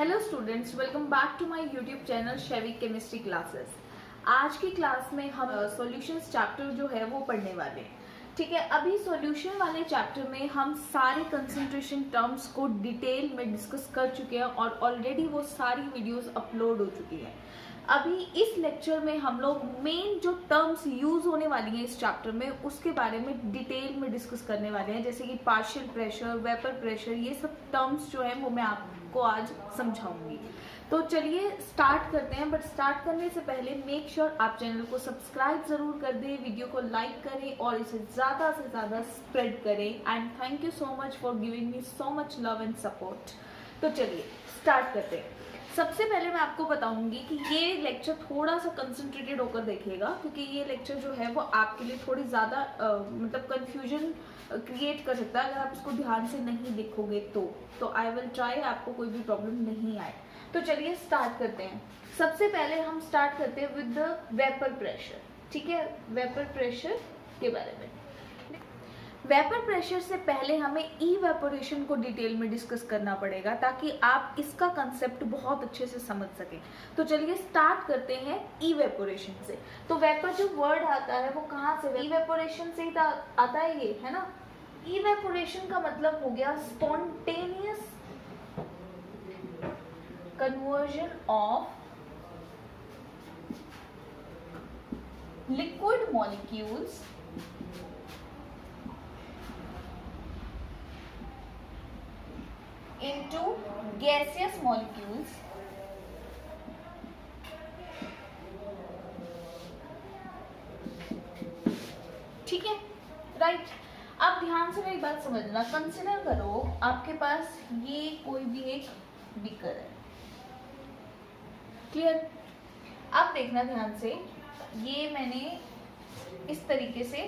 Hello students, welcome back to my YouTube channel Shaivik chemistry classes. आज की class में हम सॉल्यूशंस चैप्टर जो है वो पढ़ने वाले हैं। ठीक है, अभी सॉल्यूशन वाले चैप्टर में हम सारे कंसंट्रेशन टर्म्स को डिटेल में डिस्कस कर चुके हैं और ऑलरेडी वो सारी वीडियोस अपलोड हो चुकी हैं। अभी इस लेक्चर में हम लोग मेन जो टर्म्स यूज होने वाली हैं इस चैप्टर में उसके बारे में डिटेल में डिस्कस करने वाले हैं, जैसे कि पार्शियल प्रेशर, वेपर प्रेशर, ये सब टर्म्स जो है वो मैं आपको आज समझाऊंगी। तो चलिए स्टार्ट करते हैं, बट स्टार्ट करने से पहले मेक श्योर आप चैनल को सब्सक्राइब जरूर कर दें, वीडियो को लाइक करें और इसे ज़्यादा से ज़्यादा स्प्रेड करें। And thank you so much for giving me so much love and support. तो चलिए स्टार्ट करते हैं। सबसे पहले मैं आपको बताऊंगी कि ये लेक्चर थोड़ा सा कंसंट्रेटेड होकर देखिएगा, क्योंकि ये लेक्चर जो है वो आपके लिए थोड़ी ज़्यादा मतलब कंफ्यूजन क्रिएट कर सकता है अगर आप इसको ध्यान से नहीं देखोगे तो आई विल ट्राई आपको कोई भी प्रॉब्लम नहीं आए। तो चलिए स्टार्ट करते हैं। सबसे पहले हम स्टार्ट करते हैं विद द वेपर प्रेशर। ठीक है, वेपर प्रेशर के बारे में। वेपर प्रेशर से पहले हमें इवेपोरेशन को डिटेल में डिस्कस करना पड़ेगा ताकि आप इसका कंसेप्ट बहुत अच्छे से समझ सकें। तो चलिए स्टार्ट करते हैं इवेपोरेशन से। तो वेपर जो वर्ड आता है वो कहाँ से, इवेपोरेशन से ही आता है, ये है ना। इवेपोरेशन का मतलब हो गया spontaneous conversion of liquid molecules into gaseous molecules ठीक है, राइट। अब ध्यान से मेरी बात समझना। कंसिडर करो आपके पास ये कोई भी एक बीकर है, क्लियर। अब देखना ध्यान से, ये मैंने इस तरीके से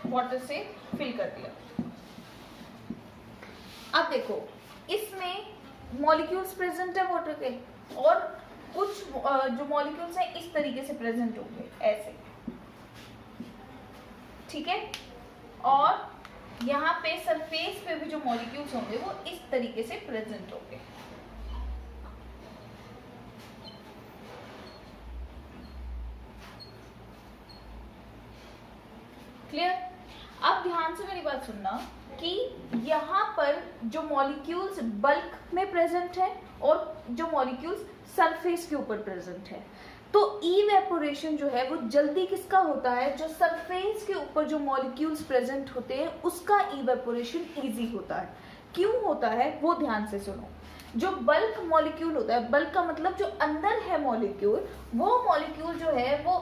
वाटर से फिल कर दिया। अब देखो इसमें मॉलिक्यूल्स प्रेजेंट है वाटर के, और कुछ जो मॉलिक्यूल्स हैं इस तरीके से प्रेजेंट होंगे ऐसे, ठीक है। और यहाँ पे सरफेस पे भी जो मॉलिक्यूल्स होंगे वो इस तरीके से प्रेजेंट होंगे। क्लियर। अब ध्यान से मेरी बात सुनना कि यहाँ पर जो मॉलिक्यूल्स बल्क में प्रेजेंट है और जो मॉलिक्यूल्स सरफेस के ऊपर प्रेजेंट है, तो इवेपोरेशन जो है वो जल्दी किसका होता है, जो सरफेस के ऊपर जो मॉलिक्यूल्स प्रेजेंट होते हैं उसका इवेपोरेशन इजी होता है। क्यों होता है वो ध्यान से सुनो। जो बल्क मॉलिक्यूल होता है, बल्क का मतलब जो अंदर है मॉलिक्यूल, वो मॉलिक्यूल जो है वो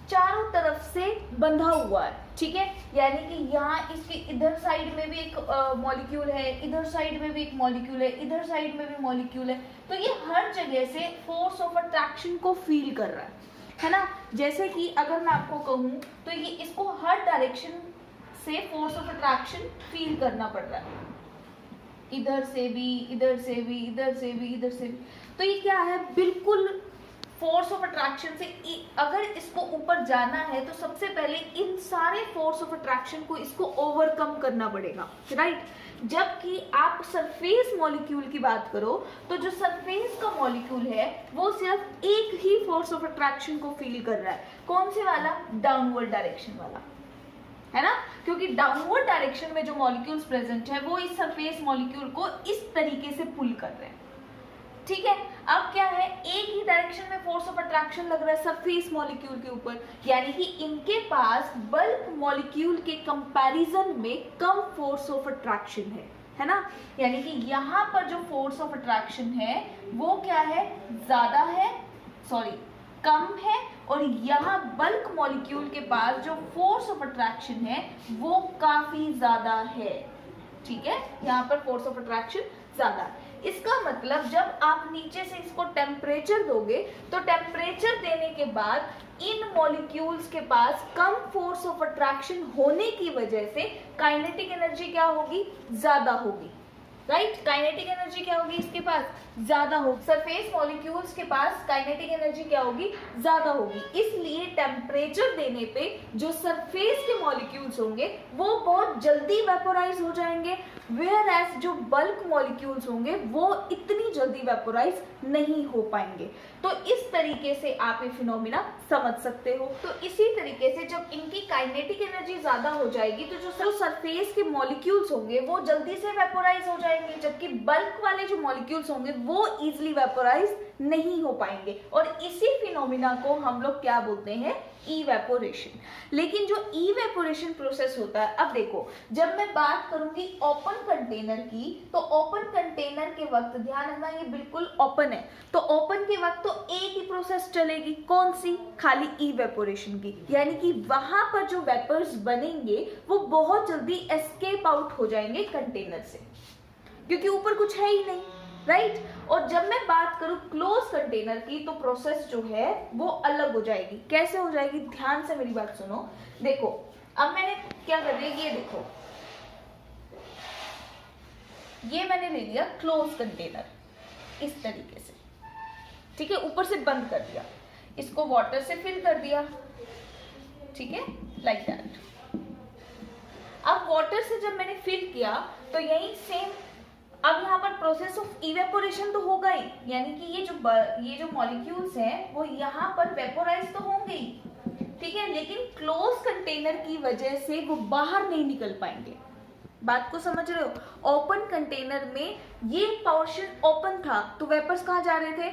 चारों तरफ से बंधा हुआ है, ठीक है। यानी कि यहाँ इसके इधर साइड में भी एक मॉलिक्यूल है, इधर साइड में भी एक मॉलिक्यूल है, इधर साइड में भी मॉलिक्यूल है। तो ये हर जगह से फोर्स ऑफ अट्रैक्शन को फील कर रहा है ना। जैसे कि अगर मैं आपको कहूँ तो ये इसको हर डायरेक्शन से फोर्स ऑफ अट्रैक्शन फील करना पड़ रहा है, इधर से भी, इधर से भी, इधर से भी, इधर से भी। तो ये क्या है, बिल्कुल फोर्स ऑफ अट्रैक्शन से अगर इसको ऊपर जाना है तो सबसे पहले इन सारे फोर्स ऑफ अट्रैक्शन को इसको ओवरकम करना पड़ेगा, राइट। जबकि आप सरफेस मॉलिक्यूल की बात करो तो जो सरफेस का मॉलिक्यूल है वो सिर्फ एक ही फोर्स ऑफ अट्रैक्शन को फील कर रहा है। कौन से वाला, डाउनवर्ड डायरेक्शन वाला, है ना। क्योंकि डाउनवर्ड डायरेक्शन में जो मॉलिक्यूल्स प्रेजेंट है वो इस सरफेस मॉलिक्यूल को इस तरीके से पुल कर रहे हैं, ठीक है। अब क्या है, एक ही डायरेक्शन में फोर्स ऑफ अट्रैक्शन लग रहा है सरफेस मॉलिक्यूल के ऊपर, यानी कि इनके पास बल्क मॉलिक्यूल के कंपैरिजन में कम फोर्स ऑफ अट्रैक्शन है ना। यानी कि यहाँ पर जो फोर्स ऑफ अट्रैक्शन है वो क्या है, ज्यादा है, सॉरी कम है, और यहाँ बल्क मॉलिक्यूल के पास जो फोर्स ऑफ अट्रैक्शन है वो काफी ज्यादा है, ठीक है। यहाँ पर फोर्स ऑफ अट्रैक्शन ज्यादा है। इसका मतलब जब आप नीचे से इसको टेम्परेचर दोगे तो टेम्परेचर देने के बाद इन मॉलिक्यूल्स के पास कम फोर्स ऑफ अट्रैक्शन होने की वजह से काइनेटिक एनर्जी क्या होगी, ज्यादा होगी, राइट। काइनेटिक एनर्जी क्या होगी इसके पास, ज्यादा होगी। सरफेस मॉलिक्यूल्स के पास काइनेटिक एनर्जी क्या होगी, ज्यादा होगी। इसलिए टेम्परेचर देने पे जो सरफेस के मॉलिक्यूल्स होंगे वो बहुत जल्दी वेपोराइज हो जाएंगे, वेयर एज जो बल्क मॉलिक्यूल्स होंगे वो इतनी जल्दी वेपोराइज नहीं हो पाएंगे। तो इस तरीके से आप ये फिनोमिना समझ सकते हो। तो इसी तरीके से जब इनकी काइनेटिक एनर्जी ज्यादा हो जाएगी तो जो सरफेस के मॉलिक्यूल्स होंगे वो जल्दी से वेपोराइज हो जाएंगे, जबकि बल्क वाले जो मॉलिक्यूल्स होंगे वो इजीली वेपोराइज नहीं हो पाएंगे। और इसी फिनोमिना को हम लोग क्या बोलते हैं, इवेपोरेशन। लेकिन जो इवेपोरेशन प्रोसेस होता है, अब देखो जब मैं बात करूंगी ओपन कंटेनर की, तो ओपन कंटेनर के वक्त ध्यान रखना ये बिल्कुल ओपन है, तो ओपन के वक्त तो एक ही प्रोसेस चलेगी, कौन सी, खाली इवेपोरेशन की। यानी कि वहां पर जो वेपर्स बनेंगे वो बहुत जल्दी एस्केप आउट हो जाएंगे कंटेनर से, क्योंकि ऊपर कुछ है ही नहीं, राइट। और जब मैं बात करूं क्लोज कंटेनर की तो प्रोसेस जो है वो अलग हो जाएगी। कैसे हो जाएगी, ध्यान से मेरी बात सुनो। देखो अब मैंने क्या कर दिया, ये देखो ये मैंने ले लिया क्लोज कंटेनर इस तरीके से, ठीक है, ऊपर से बंद कर दिया, इसको वाटर से फिल कर दिया, ठीक है, लाइक दैट। अब वाटर से जब मैंने फिल किया तो यही सेम, अब यहाँ पर प्रोसेस ऑफ इवेपोरेशन तो होगा ही, यानी कि ये जो मॉलिक्यूल्स हैं वो यहाँ पर वेपोराइज तो होंगे ही, ठीक है, लेकिन क्लोज कंटेनर की वजह से वो बाहर नहीं निकल पाएंगे। बात को समझ रहे हो। ओपन कंटेनर में ये पोर्शन ओपन था तो वेपर्स कहाँ जा रहे थे,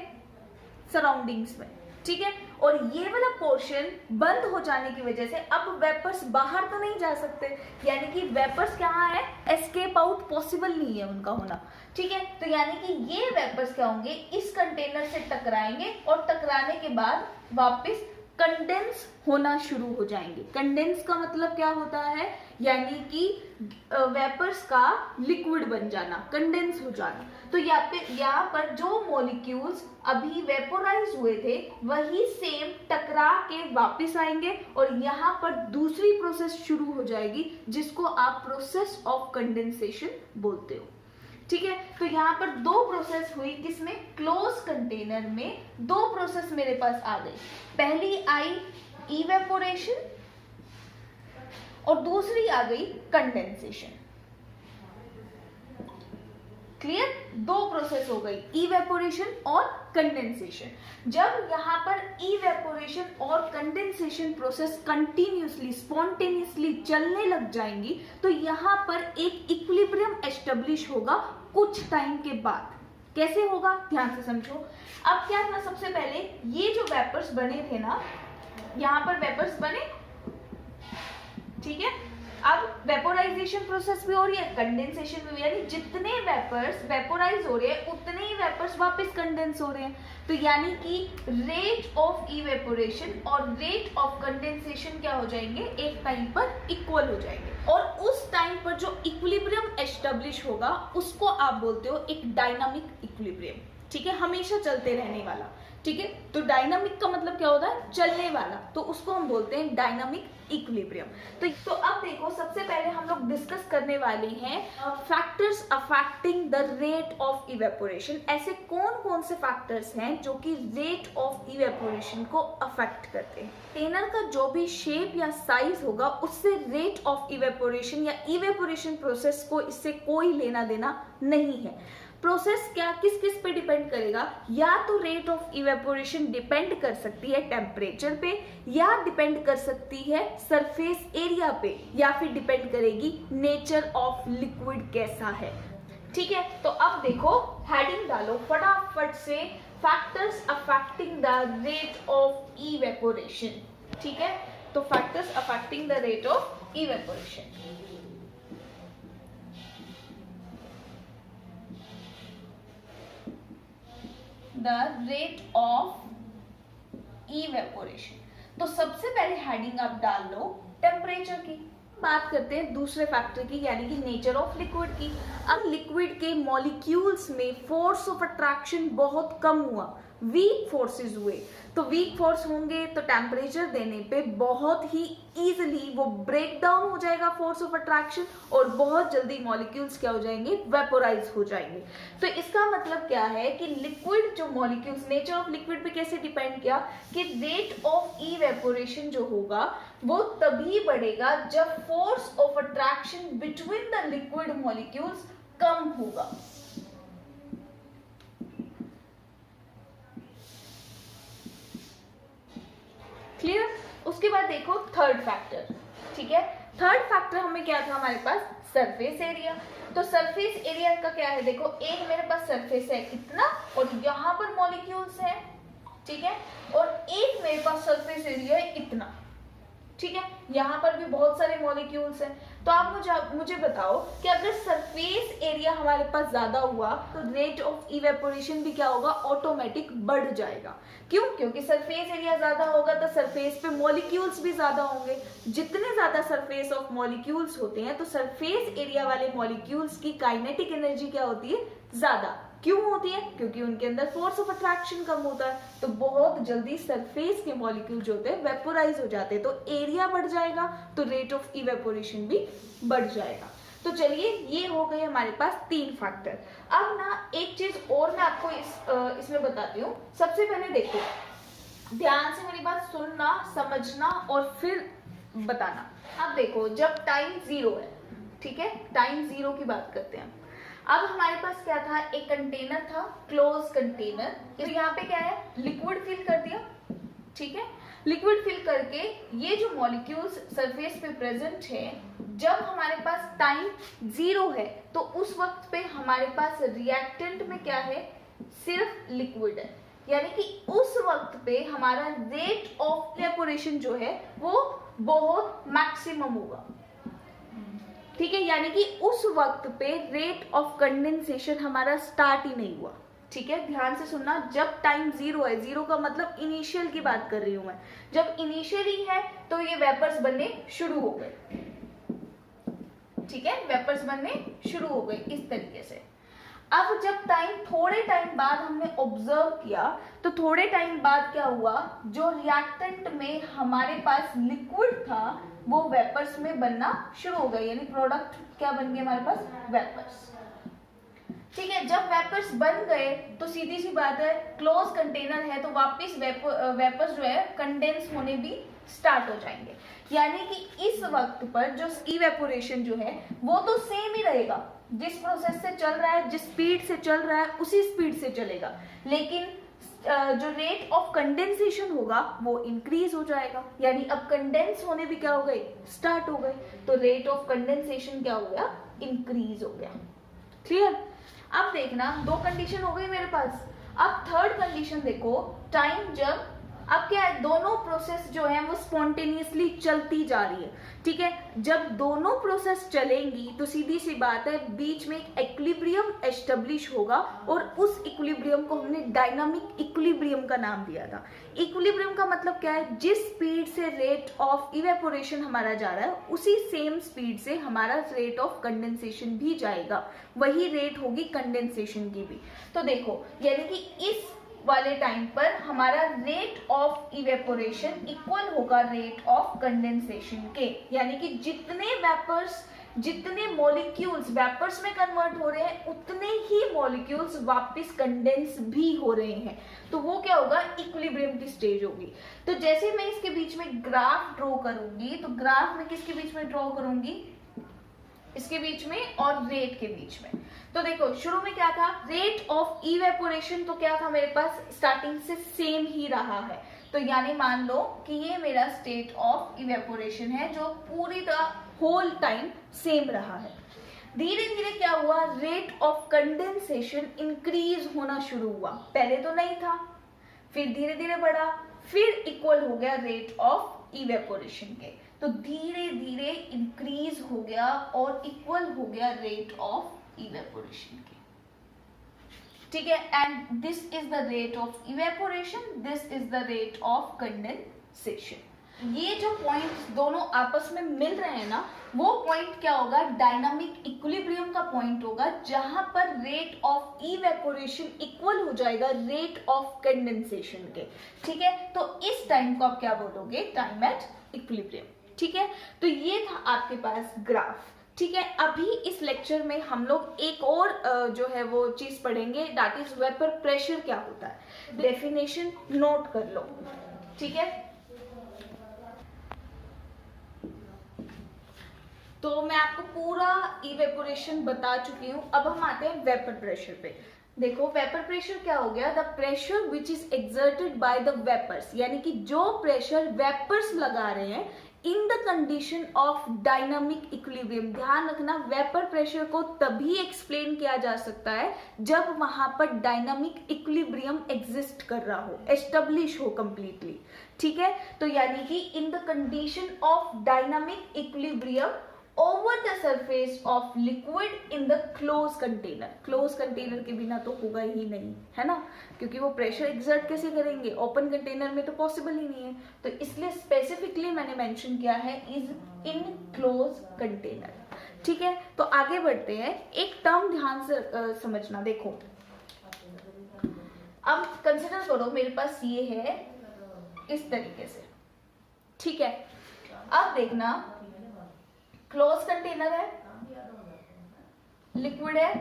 सराउंडिंग्स में, ठीक है, और ये वाला पोर्शन बंद हो जाने की वजह से अब वेपर्स बाहर तो नहीं जा सकते, यानी कि वेपर्स क्या है, एस्केप आउट पॉसिबल नहीं है उनका होना, ठीक है। तो यानी कि ये वेपर्स क्या होंगे, इस कंटेनर से टकराएंगे और टकराने के बाद वापस कंडेंस होना शुरू हो जाएंगे। कंडेंस का मतलब क्या होता है, यानी कि वेपर्स का लिक्विड बन जाना, कंडेंस हो जाना। तो यहाँ पर जो मॉलिक्यूल्स अभी वेपोराइज हुए थे वही सेम टकरा के वापस आएंगे और यहाँ पर दूसरी प्रोसेस शुरू हो जाएगी जिसको आप प्रोसेस ऑफ कंडेंसेशन बोलते हो, ठीक है। तो यहाँ पर दो प्रोसेस हुई, किसमें, क्लोज कंटेनर में दो प्रोसेस मेरे पास आ गई। पहली आई इवेपोरेशन और दूसरी आ गई कंडेंसेशन। क्लियर, दो प्रोसेस हो गई, इवेपोरेशन और कंडेंसेशन। जब यहाँ पर इवेपोरेशन और कंडेंसेशन प्रोसेस कंटिन्यूसली स्पॉन्टेनियसली चलने लग जाएंगी तो यहाँ पर एक इक्विलिब्रियम एस्टेब्लिश होगा कुछ टाइम के बाद। कैसे होगा, ध्यान से समझो। अब क्या था, सबसे पहले ये जो वेपर्स बने थे ना, यहाँ पर वेपर्स बने, ठीक है, अब वेपोराइजेशन प्रोसेस भी हो रही है, कंडेंसेशन भी, यानी जितने वेपर्स वेपोराइज हो रहे हैं उतने ही वेपर्स वापस कंडेंस हो रहे हैं। तो यानी कि रेट ऑफ इवेपोरेशन और रेट ऑफ कंडेंसेशन क्या हो जाएंगे, एक टाइम पर इक्वल हो जाएंगे। और उस टाइम पर जो इक्विलिब्रियम एस्टेब्लिश होगा उसको आप बोलते हो एक डायनामिक इक्विलिब्रियम, ठीक है, हमेशा चलते रहने वाला, ठीक है। तो डायनामिक का मतलब क्या होता है, चलने वाला, तो उसको हम बोलते हैं डायनामिक इक्विलिब्रियम। तो अब देखो, सबसे पहले हम लोग डिस्कस करने वाले हैं factors affecting the rate of evaporation. ऐसे कौन कौन से फैक्टर्स हैं जो कि रेट ऑफ इवेपोरेशन को अफेक्ट करते हैं। कंटेनर का जो भी शेप या साइज होगा उससे रेट ऑफ इवेपोरेशन या इवेपोरेशन प्रोसेस को इससे कोई लेना देना नहीं है। प्रोसेस क्या किस किस पे डिपेंड करेगा, या तो रेट ऑफ इवेपोरेशन डिपेंड कर सकती है टेम्परेचर पे, या डिपेंड कर सकती है सरफेस एरिया पे, या फिर डिपेंड करेगी नेचर ऑफ लिक्विड कैसा है, ठीक है। तो अब देखो, हेडिंग डालो फटाफट से, factors affecting the rate of evaporation, ठीक है। तो factors affecting the rate of evaporation, the rate of evaporation. तो सबसे पहले हेडिंग आप डाल लो टेम्परेचर की। बात करते हैं दूसरे फैक्टर की, यानी कि नेचर ऑफ लिक्विड की। अब लिक्विड के मॉलिक्यूल्स में फोर्स ऑफ अट्रैक्शन बहुत कम हुआ, वीक फोर्सेस हुए, तो वीक फोर्स होंगे तो टेम्परेचर देने पे बहुत ही इजीली वो ब्रेक डाउन हो जाएगा फोर्स ऑफ अट्रैक्शन, और बहुत जल्दी मॉलिक्यूल्स क्या हो जाएंगे, वेपोराइज हो जाएंगे। तो इसका मतलब क्या है कि लिक्विड जो मॉलिक्यूल्स, नेचर ऑफ लिक्विड पे कैसे डिपेंड किया कि रेट ऑफ इवेपोरेशन जो होगा वो तभी बढ़ेगा जब force of attraction between the liquid molecules कम होगा। क्लियर? उसके बाद देखो थर्ड फैक्टर, ठीक है। थर्ड फैक्टर हमें क्या था हमारे पास, सरफेस एरिया। तो सरफेस एरिया का क्या है, देखो एक मेरे पास सरफेस है इतना और यहाँ पर मॉलिक्यूल्स है, ठीक है, और एक मेरे पास सरफेस एरिया है इतना, ठीक है, यहाँ पर भी बहुत सारे मॉलिक्यूल्स हैं। तो आप मुझे बताओ कि अगर सरफेस एरिया हमारे पास ज्यादा हुआ तो रेट ऑफ इवेपोरेशन भी क्या होगा, ऑटोमेटिक बढ़ जाएगा। क्यों? क्योंकि सरफेस एरिया ज्यादा होगा तो सरफेस पे मॉलिक्यूल्स भी ज्यादा होंगे। जितने ज्यादा सरफेस ऑफ मॉलिक्यूल्स होते हैं तो सरफेस एरिया वाले मॉलिक्यूल्स की काइनेटिक एनर्जी क्या होती है, ज्यादा। क्यों होती है? क्योंकि उनके अंदर फोर्स ऑफ अट्रैक्शन कम होता है, तो बहुत जल्दी सरफेस के मॉलिक्यूल जो होते हैं वेपोराइज हो जाते हैं, तो एरिया बढ़ जाएगा तो रेट ऑफ इवेपोरेशन भी बढ़ जाएगा। तो चलिए ये हो गए हमारे पास तीन फैक्टर। अब ना एक चीज और मैं आपको इसमें बताती हूँ। सबसे पहले देखो, ध्यान से मेरी बात सुनना, समझना और फिर बताना। अब देखो जब टाइम 0 है, ठीक है, टाइम 0 की बात करते हैं। अब हमारे पास क्या था, एक कंटेनर था, क्लोज कंटेनर। तो यहाँ पे क्या है, लिक्विड फिल कर दिया, ठीक है, लिक्विड फिल करके ये जो मॉलिक्यूल्स सरफेस पे प्रेजेंट है, जब हमारे पास टाइम 0 है तो उस वक्त पे हमारे पास रिएक्टेंट में क्या है, सिर्फ लिक्विड है। यानी कि उस वक्त पे हमारा रेट ऑफ इवेपोरेशन जो है वो बहुत मैक्सिमम होगा, ठीक है, यानी कि उस वक्त पे रेट ऑफ कंडेंसेशन हमारा स्टार्ट ही नहीं हुआ, ठीक है। ध्यान से सुनना, जब टाइम 0 है, 0 का मतलब इनिशियल की बात कर रही हूं मैं, जब इनिशियल ही है तो ये वेपर्स बनने शुरू हो गए, ठीक है, वेपर्स बनने शुरू हो गए इस तरीके से। अब जब थोड़े टाइम बाद हमने ऑब्जर्व किया तो थोड़े टाइम बाद क्या हुआ, जो रिएक्टेंट में हमारे पास लिक्विड था वो वेपर्स में बनना शुरू हो गए, यानी प्रोडक्ट क्या बन गए हमारे पास, वेपर्स, ठीक है। जब वेपर्स बन गए तो सीधी सी बात है, क्लोज कंटेनर है तो वापस वेपर्स जो है कंडेंस होने भी स्टार्ट हो जाएंगे। यानी कि इस वक्त पर जो इवेपोरेशन जो है वो तो सेम ही रहेगा, जिस प्रोसेस से चल रहा है, जिस स्पीड से चल रहा है उसी स्पीड से चलेगा, लेकिन जो रेट ऑफ कंडेंसेशन होगा वो इंक्रीज हो जाएगा। यानी अब कंडेंस होने भी क्या हो गए, स्टार्ट हो गए, तो रेट ऑफ कंडेंसेशन क्या हो गया, इंक्रीज हो गया। क्लियर? अब देखना, दो कंडीशन हो गई मेरे पास। अब थर्ड कंडीशन देखो, टाइम जब, अब क्या है, दोनों प्रोसेस जो है वो स्पॉन्टेनियसली चलती जा रही है, ठीक है। जब दोनों प्रोसेस चलेंगी तो सीधी सी बात है बीच में एक इक्विलिब्रियम एस्टेब्लिश होगा, और उस इक्विलिब्रियम को हमने डायनामिक इक्विलिब्रियम का नाम दिया था। इक्विलिब्रियम का मतलब क्या है, जिस स्पीड से रेट ऑफ इवेपोरेशन हमारा जा रहा है उसी सेम स्पीड से हमारा रेट ऑफ कंडेंसेशन भी जाएगा, वही रेट होगी कंडेंसेशन की भी। तो देखो, यानी कि इस वाले टाइम पर हमारा रेट ऑफ इवेपोरेशन इक्वल होगा रेट ऑफ कंडेंसेशन के, यानी कि जितने वेपर्स, जितने मॉलिक्यूल्स वेपर्स में कन्वर्ट हो रहे हैं उतने ही मॉलिक्यूल्स वापस कंडेंस भी हो रहे हैं, तो वो क्या होगा, इक्विलिब्रियम की स्टेज होगी। तो जैसे मैं इसके बीच में ग्राफ ड्रॉ करूंगी, तो ग्राफ में किसके बीच में ड्रॉ करूंगी, इसके बीच में और रेट के बीच में। तो देखो शुरू में क्या था, रेट ऑफ इवेपोरेशन तो क्या था मेरे पास, स्टार्टिंग से सेम ही रहा है, तो यानी मान लो कि ये मेरा स्टेट ऑफ इवेपोरेशन है जो पूरी तरह होल टाइम सेम रहा है। धीरे धीरे क्या हुआ, रेट ऑफ कंडेंसेशन इंक्रीज होना शुरू हुआ, पहले तो नहीं था, फिर धीरे धीरे बढ़ा, फिर इक्वल हो गया रेट ऑफ इवेपोरेशन के, तो धीरे धीरे इंक्रीज हो गया और इक्वल हो गया रेट ऑफ इवेपोरेशन के, ठीक है। And this is the rate of evaporation, this is the rate of condensation. ये जो पॉइंट्स दोनों आपस में मिल रहे हैं ना, वो पॉइंट क्या होगा, डायनामिक इक्विलिब्रियम का पॉइंट होगा, जहां पर रेट ऑफ इवेपोरेशन इक्वल हो जाएगा रेट ऑफ कंडेंसेशन के। ठीक है, तो इस टाइम को आप क्या बोलोगे, टाइम एट इक्विलिब्रियम। ठीक है, तो ये था आपके पास ग्राफ। ठीक है, अभी इस लेक्चर में हम लोग एक और जो है वो चीज पढ़ेंगे, दैट इज वेपर प्रेशर क्या होता है। डेफिनेशन नोट कर लो। ठीक है, तो मैं आपको पूरा इवेपोरेशन बता चुकी हूं। अब हम आते हैं वेपर प्रेशर पे। देखो, वेपर प्रेशर क्या हो गया, the pressure which is exerted by the vapours, यानी कि जो प्रेशर वेपर्स लगा रहे हैं in the condition of dynamic equilibrium. ध्यान रखना, वेपर प्रेशर को तभी एक्सप्लेन किया जा सकता है जब वहां पर डायनामिक इक्विलिब्रियम एग्जिस्ट कर रहा हो, एस्टेब्लिश हो कंप्लीटली। ठीक है, तो यानी कि इन the condition of dynamic equilibrium over the surface of liquid in the close container. Close container के बिना तो होगा ही नहीं, है ना, क्योंकि वो प्रेशर एक्सर्ट कैसे करेंगे, ओपन कंटेनर में तो पॉसिबल ही नहीं है। तो इसलिए स्पेसिफिकली मैंने मेंशन किया है इज इन क्लोज कंटेनर। ठीक है, तो आगे बढ़ते हैं। एक टर्म ध्यान से समझना। देखो, अब कंसिडर करो मेरे पास ये है इस तरीके से। ठीक है, अब देखना, क्लोज कंटेनर है, लिक्विड है,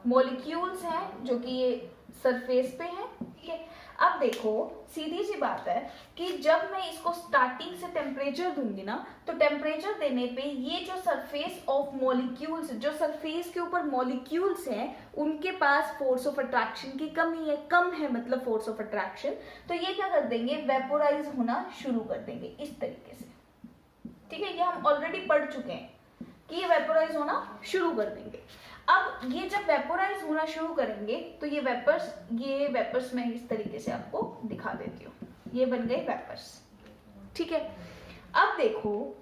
मॉलिक्यूल्स हैं जो कि ये सरफेस पे हैं। ठीक है, अब देखो सीधी सी बात है कि जब मैं इसको स्टार्टिंग से टेम्परेचर दूंगी ना, तो टेम्परेचर देने पे ये जो सरफेस ऑफ मॉलिक्यूल्स, जो सरफेस के ऊपर मॉलिक्यूल्स हैं, उनके पास फोर्स ऑफ अट्रैक्शन की कमी है, कम है मतलब फोर्स ऑफ अट्रैक्शन। तो ये क्या कर देंगे, वेपोराइज होना शुरू कर देंगे इस तरीके से। ठीक है, ये हम ऑलरेडी पढ़ चुके हैं कि ये वेपोराइज होना शुरू कर देंगे। अब ये जब वेपोराइज होना शुरू करेंगे तो ये वेपर्स मैं इस तरीके से आपको दिखा देती हूँ, ये बन गए वेपर्स। ठीक है, अब देखो,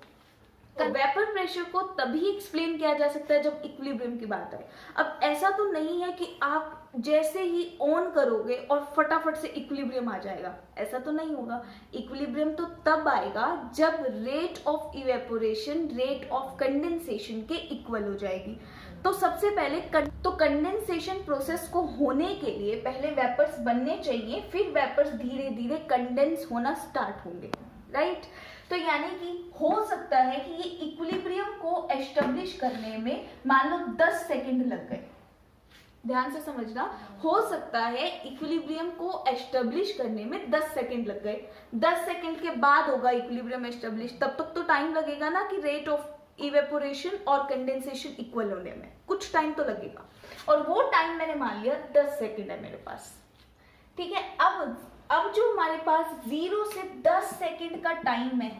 तो वेपर प्रेशर को तभी एक्सप्लेन किया जा सकता है जब इक्विलिब्रियम की बात आए। अब ऐसा तो नहीं है कि आप जैसे ही ऑन करोगे और फटाफट से इक्विलिब्रियम आ जाएगा, ऐसा तो नहीं होगा। इक्विलिब्रियम तो तब आएगा जब rate of evaporation rate of condensation के इक्वल हो जाएगी। तो सबसे पहले तो कंडेंसेशन प्रोसेस को होने के लिए पहले वेपर्स बनने चाहिए, फिर वेपर्स धीरे धीरे कंडेंस होना स्टार्ट होंगे, राइट। तो यानी कि हो सकता है कि ये इक्विलिब्रियम को एस्टेब्लिश करने में मान लो 10 सेकंड लग गए। ध्यान से समझना, हो सकता है इक्विलिब्रियम को एस्टेब्लिश करने में 10 सेकंड लग गए। 10 सेकंड के बाद होगा इक्विलिब्रियम एस्टेब्लिश, तब तक तो टाइम लगेगा ना कि रेट ऑफ इवेपोरेशन और कंडेंसेशन इक्वल होने में कुछ टाइम तो लगेगा, और वो टाइम मैंने मान लिया 10 सेकंड है मेरे पास। ठीक है, अब जो हमारे पास 0 से 10 सेकंड का टाइम है,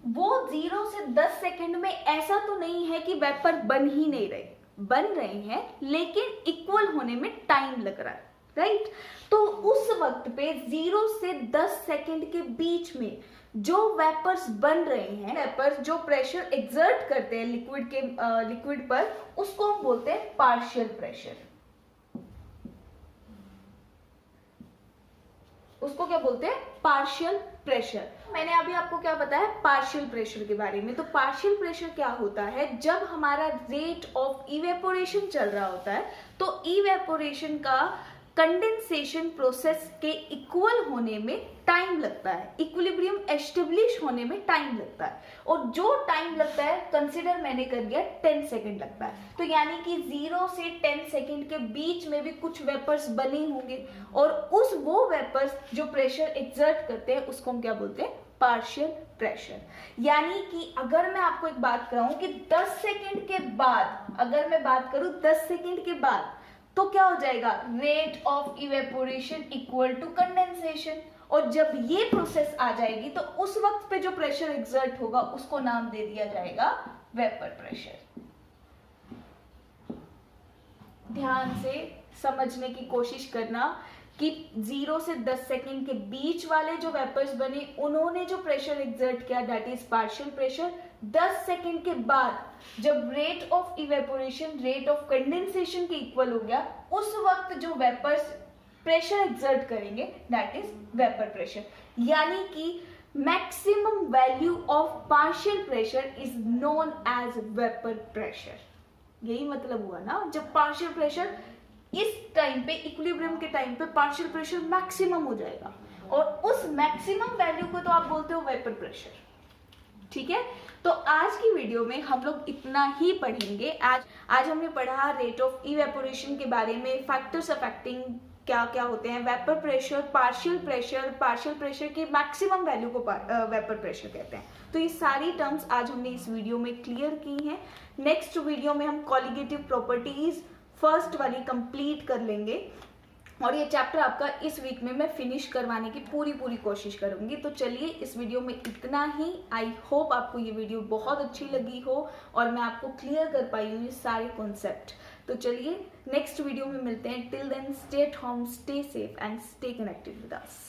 वो 0 से 10 सेकंड में ऐसा तो नहीं है कि वेपर बन ही नहीं रहे, बन रहे हैं लेकिन इक्वल होने में टाइम लग रहा है, राइट। तो उस वक्त पे 0 से 10 सेकंड के बीच में जो वेपर्स बन रहे हैं, वेपर्स जो प्रेशर एक्सर्ट करते हैं लिक्विड पर, उसको हम बोलते हैं पार्शियल प्रेशर। उसको क्या बोलते हैं, पार्शियल प्रेशर। मैंने अभी आपको क्या बताया पार्शियल प्रेशर के बारे में। तो पार्शियल प्रेशर क्या होता है, जब हमारा रेट ऑफ इवेपोरेशन चल रहा होता है तो इवेपोरेशन का कंडेंसेशन प्रोसेस के इक्वल होने में टाइम लगता है, इक्विलिब्रियम एस्टेब्लिश होने में टाइम लगता है, और जो टाइम लगता है कंसीडर मैंने कर दिया 10 सेकंड लगता है। तो यानी कि 0 से 10 सेकंड के बीच में भी कुछ वेपर्स बने होंगे, और वो वेपर्स जो प्रेशर एक्सर्ट करते हैं उसको हम क्या बोलते हैं, पार्शियल प्रेशर। यानी कि अगर मैं आपको एक बात कहूं कि 10 सेकंड के बाद, अगर मैं बात करूं 10 सेकंड के बाद, तो क्या हो जाएगा, rate of evaporation equal to condensation. और जब ये प्रोसेस आ जाएगी तो उस वक्त पे जो प्रेशर एक्सर्ट होगा उसको नाम दे दिया जाएगा वेपर प्रेशर। ध्यान से समझने की कोशिश करना कि 0 से 10 सेकंड के बीच वाले जो वेपर्स बने, उन्होंने जो प्रेशर एक्सर्ट किया that is partial pressure. 10 second के बाद जब rate of evaporation rate of condensation के इक्वल हो गया, उस वक्त जो वेपर्स प्रेशर एक्सर्ट करेंगे, दैट इज वेपर प्रेशर। यानी कि maximum value of partial pressure is known as vapour pressure. यही मतलब हुआ ना, जब पार्शियल प्रेशर इस टाइम पे, इक्विलिब्रियम के टाइम पे पार्शियल प्रेशर मैक्सिमम हो जाएगा, और उस मैक्सिमम वैल्यू को तो आप बोलते हो वेपर प्रेशर। ठीक है, तो आज की वीडियो में हम लोग इतना ही पढ़ेंगे। आज हमने पढ़ा रेट ऑफ इवेपोरेशन के बारे में, फैक्टर्स अफेक्टिंग क्या क्या होते हैं, वेपर प्रेशर, पार्शियल प्रेशर की मैक्सिमम वैल्यू को वेपर प्रेशर कहते हैं। तो ये सारी टर्म्स आज हमने इस वीडियो में क्लियर की हैं। नेक्स्ट वीडियो में हम कॉलिगेटिव प्रॉपर्टीज फर्स्ट वाली कंप्लीट कर लेंगे, और ये चैप्टर आपका इस वीक में मैं फिनिश करवाने की पूरी कोशिश करूंगी। तो चलिए इस वीडियो में इतना ही। आई होप आपको ये वीडियो बहुत अच्छी लगी हो और मैं आपको क्लियर कर पाई हूँ ये सारे कॉन्सेप्ट। तो चलिए नेक्स्ट वीडियो में मिलते हैं। Till then stay at home, stay safe and stay connected with us.